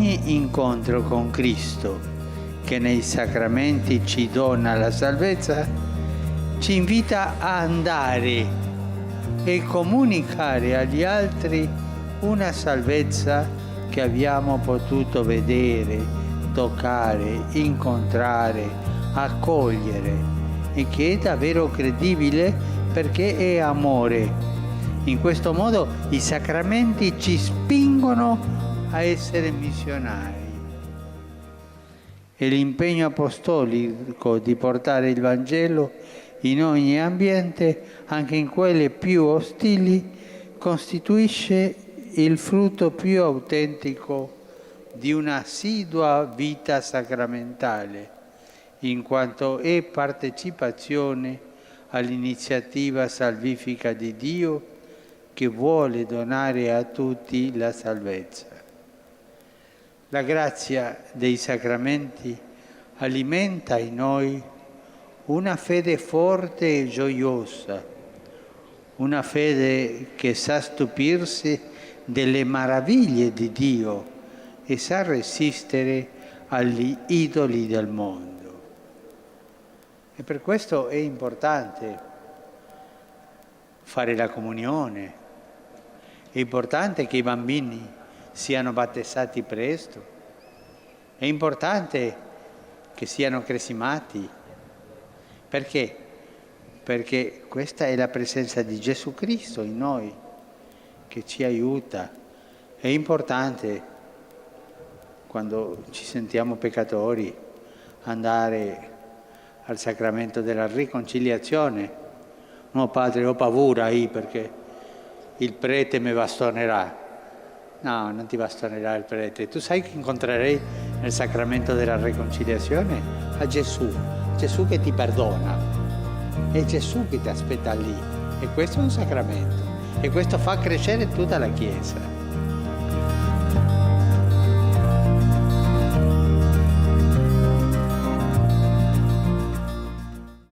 Ogni incontro con Cristo, che nei sacramenti ci dona la salvezza, ci invita a andare e comunicare agli altri una salvezza che abbiamo potuto vedere, toccare, incontrare, accogliere e che è davvero credibile perché è amore. In questo modo i sacramenti ci spingono a essere missionari. E l'impegno apostolico di portare il Vangelo in ogni ambiente, anche in quelle più ostili, costituisce il frutto più autentico di un'assidua vita sacramentale, in quanto è partecipazione all'iniziativa salvifica di Dio che vuole donare a tutti la salvezza. La grazia dei sacramenti alimenta in noi una fede forte e gioiosa, una fede che sa stupirsi delle meraviglie di Dio e sa resistere agli idoli del mondo. E per questo è importante fare la comunione, è importante che i bambini siano battezzati presto, è importante che siano cresimati. Perché? Perché questa è la presenza di Gesù Cristo in noi, che ci aiuta. È importante, quando ci sentiamo peccatori, andare al sacramento della riconciliazione. No, padre, ho paura perché il prete mi bastonerà. No, non ti bastonerà il prete. Tu sai che incontrerei nel sacramento della riconciliazione a Gesù, Gesù che ti perdona. È Gesù che ti aspetta lì. E questo è un sacramento. E questo fa crescere tutta la Chiesa.